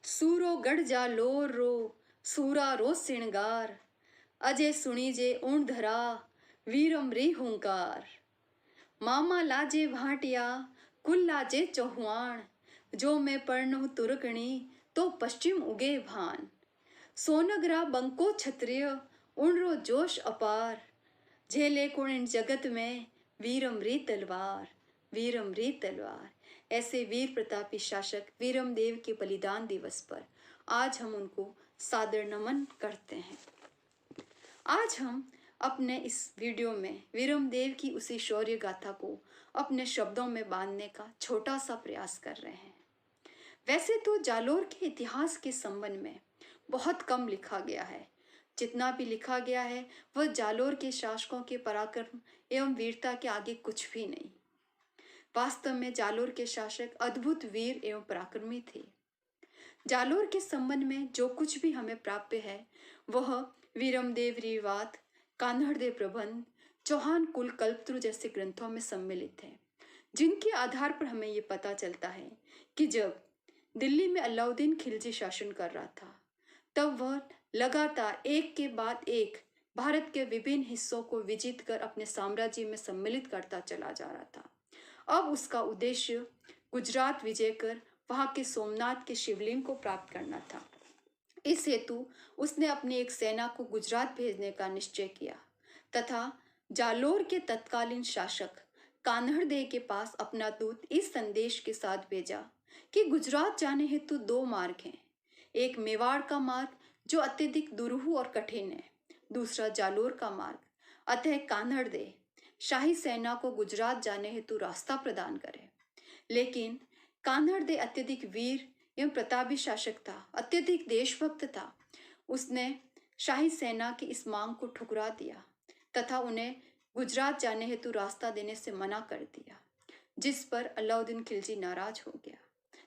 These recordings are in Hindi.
सूरो गढ़ जा लोर रो सूरा रो सिणगार अजय सुनी जे ऊण धरा वीरम री हुंकार मामा लाजे भाटिया कुल लाजे चौहान जो मैं पढ़नु तुरकणी तो पश्चिम उगे भान सोनगरा बंको क्षत्रिय उणरो जोश अपार झेले कुण इन जगत में वीरम री तलवार वीरम री तलवार। ऐसे वीर प्रतापी शासक वीरम देव के बलिदान दिवस पर आज हम उनको सादर नमन करते हैं। आज हम अपने इस वीडियो में वीरम देव की उसी शौर्य गाथा को अपने शब्दों में बांधने का छोटा सा प्रयास कर रहे हैं। वैसे तो जालोर के इतिहास के संबंध में बहुत कम लिखा गया है। जितना भी लिखा गया है वह जालोर के शासकों के पराक्रम एवं वीरता के आगे कुछ भी नहीं। वास्तव में जालोर के शासक अद्भुत वीर एवं पराक्रमी थे। जालोर के संबंध में जो कुछ भी हमें प्राप्य है वह वीरमदेव रीवात, कान्हड़देव प्रबंध, चौहान कुल कल्पत्रु जैसे ग्रंथों में सम्मिलित है, जिनके आधार पर हमें ये पता चलता है कि जब दिल्ली में अलाउद्दीन खिलजी शासन कर रहा था तब वह लगातार एक के बाद एक भारत के विभिन्न हिस्सों को विजित कर अपने साम्राज्य में सम्मिलित करता चला जा रहा था। अब उसका उद्देश्य गुजरात विजय कर वहां के सोमनाथ के शिवलिंग को प्राप्त करना था। इस हेतु उसने अपनी एक सेना को गुजरात भेजने का निश्चय किया तथा जालोर के तत्कालीन शासक कान्हड़देव के पास अपना दूत इस संदेश के साथ भेजा कि गुजरात जाने हेतु दो मार्ग हैं, एक मेवाड़ का मार्ग जो अत्यधिक दुरूह और कठिन है, दूसरा जालोर का मार्ग। अतः कान्हड़देव शाही सेना को गुजरात जाने हेतु रास्ता प्रदान करे। लेकिन कान्हड़देव अत्यधिक वीर एवं प्रतापी शासक था, अत्यधिक देशभक्त था। उसने शाही सेना की इस मांग को ठुकरा दिया तथा उन्हें गुजरात जाने हेतु रास्ता देने से मना कर दिया, जिस पर अलाउद्दीन खिलजी नाराज हो गया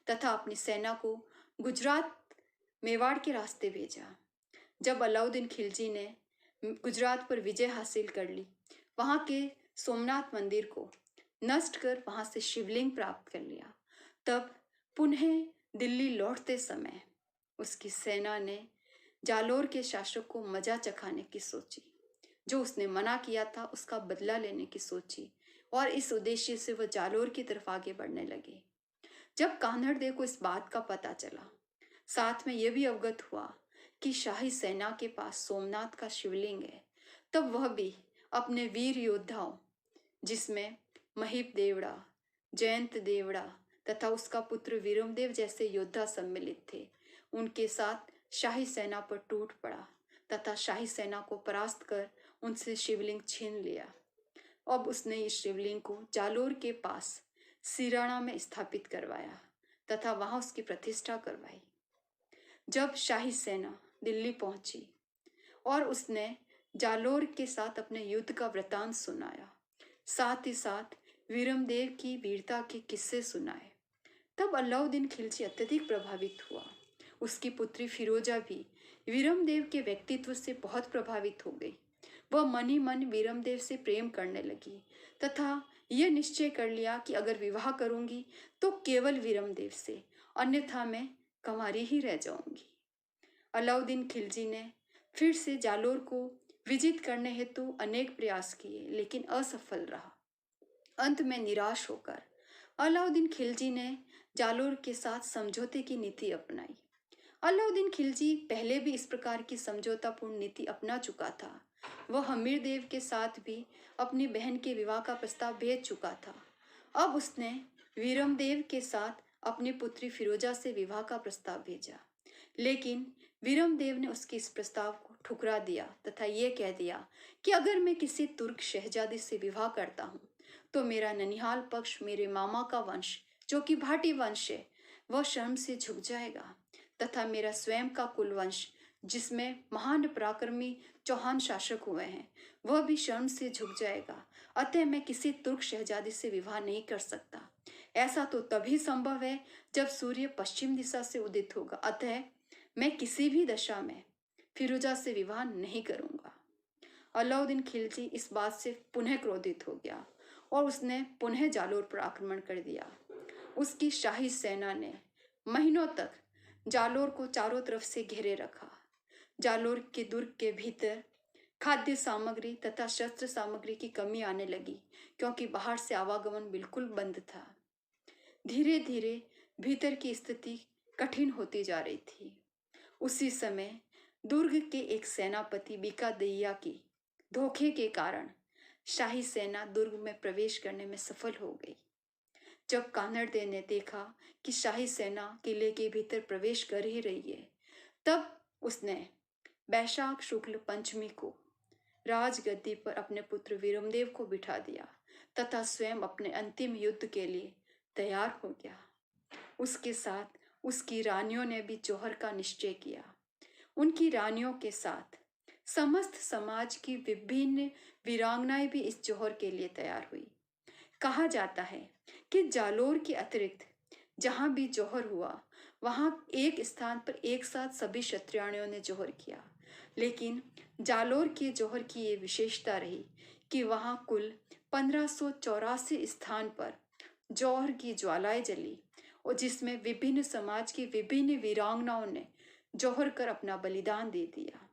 तथा अपनी सेना को गुजरात मेवाड़ के रास्ते भेजा। जब अलाउद्दीन खिलजी ने गुजरात पर विजय हासिल कर ली, वहां के सोमनाथ मंदिर को नष्ट कर वहां से शिवलिंग प्राप्त कर लिया, तब पुनः दिल्ली लौटते समय उसकी सेना ने जालोर के शासक को मजा चखाने की सोची। जो उसने मना किया था उसका बदला लेने की सोची और इस उद्देश्य से वह जालोर की तरफ आगे बढ़ने लगे। जब कान्हड़देव को इस बात का पता चला, साथ में यह भी अवगत हुआ कि शाही सेना के पास सोमनाथ का शिवलिंग है, तब वह भी अपने वीर योद्धाओं जिसमें महीप देवड़ा, जयंत देवड़ा तथा उसका पुत्र वीरमदेव जैसे योद्धा सम्मिलित थे, उनके साथ शाही सेना पर टूट पड़ा तथा शाही सेना को परास्त कर उनसे शिवलिंग छीन लिया। अब उसने इस शिवलिंग को जालोर के पास सिराना में स्थापित करवाया तथा वहां उसकी प्रतिष्ठा करवाई। जब शाही सेना दिल्ली पहुंची और उसने जालोर के साथ अपने युद्ध का वृतांत सुनाया, साथ ही साथ वीरमदेव की वीरता के किस्से सुनाए, तब अलाउद्दीन खिलजी अत्यधिक प्रभावित हुआ। उसकी पुत्री फिरोजा भी वीरमदेव के व्यक्तित्व से बहुत प्रभावित हो गई। वह मन ही मन वीरमदेव से प्रेम करने लगी तथा यह निश्चय कर लिया कि अगर विवाह करूंगी तो केवल वीरमदेव से, अन्यथा मैं कंवारी ही रह जाऊंगी। अलाउद्दीन खिलजी ने फिर से जालोर को विजित करने हेतु अनेक प्रयास किए, लेकिन असफल रहा। अंत में निराश होकर अलाउद्दीन खिलजी ने जालोर के साथ समझौते की नीति अपनाई। अलाउद्दीन खिलजी पहले भी इस प्रकार की समझौतापूर्ण नीति अपना चुका था। वह हमीर देव के साथ भी अपनी बहन के विवाह का प्रस्ताव भेज चुका था। अब उसने वीरमदेव के साथ अपनी पुत्री फिरोजा से विवाह का प्रस्ताव भेजा, लेकिन वीरमदेव ने उसके इस प्रस्ताव को ठुकरा दिया तथा ये कह दिया कि अगर मैं किसी तुर्क शहजादी से विवाह करता हूँ तो मेरा ननिहाल पक्ष, मेरे मामा का वंश जो कि भाटी वंश है, वह शर्म से झुक जाएगा तथा मेरा स्वयं का कुलवंश जिसमें महान पराक्रमी चौहान शासक हुए हैं, वह भी शर्म से झुक जाएगा। अतः मैं किसी तुर्क शहजादी से विवाह नहीं कर सकता। ऐसा तो तभी संभव है जब सूर्य पश्चिम दिशा से उदित होगा। अतः मैं किसी भी दशा में फिरोजा से विवाह नहीं करूंगा। अलाउद्दीन खिलजी इस बात से पुनः क्रोधित हो गया और उसने पुनः जालोर पर आक्रमण कर दिया। उसकी शाही सेना ने महीनों तक जालोर को चारों तरफ से घेरे रखा। जालोर के दुर्ग के भीतर खाद्य सामग्री तथा शस्त्र सामग्री की कमी आने लगी, क्योंकि बाहर से आवागमन बिल्कुल बंद था। धीरे धीरे भीतर की स्थिति कठिन होती जा रही थी। उसी समय दुर्ग के एक सेनापति बीकादैया की धोखे के कारण शाही सेना दुर्ग में प्रवेश करने में सफल हो गई। जब कान्हड़देव ने देखा कि शाही सेना किले के भीतर प्रवेश कर ही रही है, तब उसने बैशाख शुक्ल पंचमी को राजगद्दी पर अपने पुत्र वीरमदेव को बिठा दिया तथा स्वयं अपने अंतिम युद्ध के लिए तैयार हो गया। उसके साथ उसकी रानियों ने भी जौहर का निश्चय किया। उनकी रानियों के साथ समस्त समाज की विभिन्न वीरांगनाएं भी इस जौहर के लिए तैयार हुई। कहा जाता है कि जालोर के अतिरिक्त जहां भी जौहर हुआ, वहां एक स्थान पर एक साथ सभी क्षत्रियाणियों ने जौहर किया। लेकिन जालोर के जौहर की ये विशेषता रही कि वहां कुल 1584 स्थान पर जौहर की ज्वालाएं जली, और जिसमें विभिन्न समाज की विभिन्न वीरांगनाओं ने जौहर कर अपना बलिदान दे दिया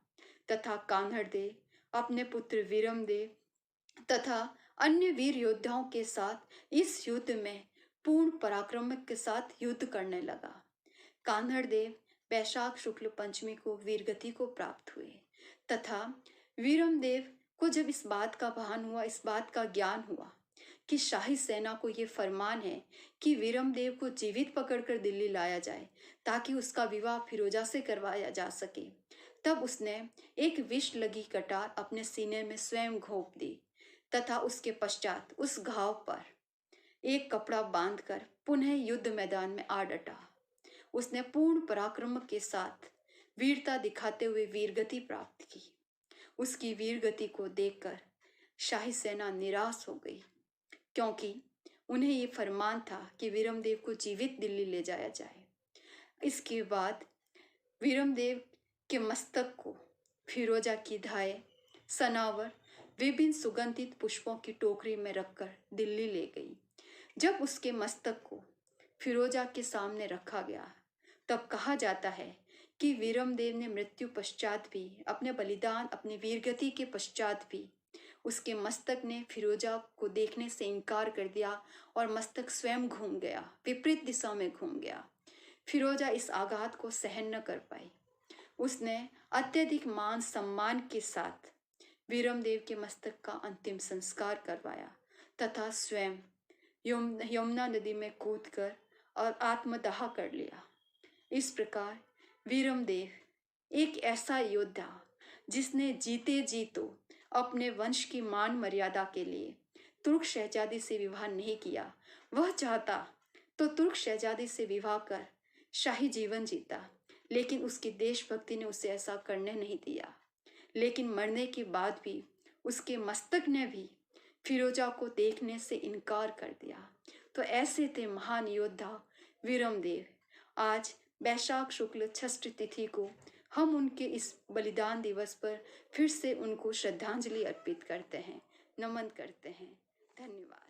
तथा कान्हड़देव अपने पुत्र वीरमदेव तथा अन्य वीर योद्धाओं के साथ इस युद्ध में पूर्ण पराक्रम के साथ युद्ध करने लगा। कान्हड़देव बैशाख शुक्ल पंचमी को वीरगति को प्राप्त हुए तथा वीरमदेव को जब इस बात का भान हुआ, इस बात का ज्ञान हुआ कि शाही सेना को ये फरमान है कि वीरमदेव को जीवित पकड़कर दिल्ली लाया जाए ताकि उसका विवाह फिरोजा से करवाया जा सके, तब उसने एक विष लगी कटार अपने सीने में स्वयं घोंप दी तथा उसके पश्चात उस घाव पर एक कपड़ा बांधकर पुनः युद्ध मैदान में आ डटा। उसने पूर्ण पराक्रम के साथ वीरता दिखाते हुए वीरगति प्राप्त की। उसकी वीरगति को देखकर शाही सेना निराश हो गई, क्योंकि उन्हें ये फरमान था कि वीरमदेव को जीवित दिल्ली ले जाया जाए। इसके बाद वीरमदेव के मस्तक को फिरोजा की धाय, सनावर, विभिन्न सुगंधित पुष्पों की टोकरी में रखकर दिल्ली ले गई। जब उसके मस्तक को फिरोजा के सामने रखा गया, तब कहा जाता है कि वीरमदेव ने मृत्यु पश्चात भी अपने बलिदान, अपनी वीरगति के पश्चात भी उसके मस्तक ने फिरोजा को देखने से इनकार कर दिया और मस्तक स्वयं घूम गया, विपरीत दिशा में घूम गया। फिरोजा इस आघात को सहन न कर पाई। उसने अत्यधिक मान सम्मान के साथ वीरमदेव के मस्तक का अंतिम संस्कार करवाया तथा स्वयं यमुना नदी में कूदकर और आत्मदाह कर लिया। इस प्रकार वीरमदेव एक ऐसा योद्धा जिसने जीते जी तो अपने वंश की मान मर्यादा के लिए तुर्क शहजादी से विवाह नहीं किया, वह चाहता तो तुर्क शहजादी से विवाह कर शाही जीवन जीता, लेकिन उसकी देशभक्ति ने उसे ऐसा करने नहीं दिया। लेकिन मरने के बाद भी उसके मस्तक ने भी फिरोजा को देखने से इनकार कर दिया। तो ऐसे थे महान योद्धा वीरमदेव। आज बैशाख शुक्ल षष्ठी तिथि को हम उनके इस बलिदान दिवस पर फिर से उनको श्रद्धांजलि अर्पित करते हैं, नमन करते हैं। धन्यवाद।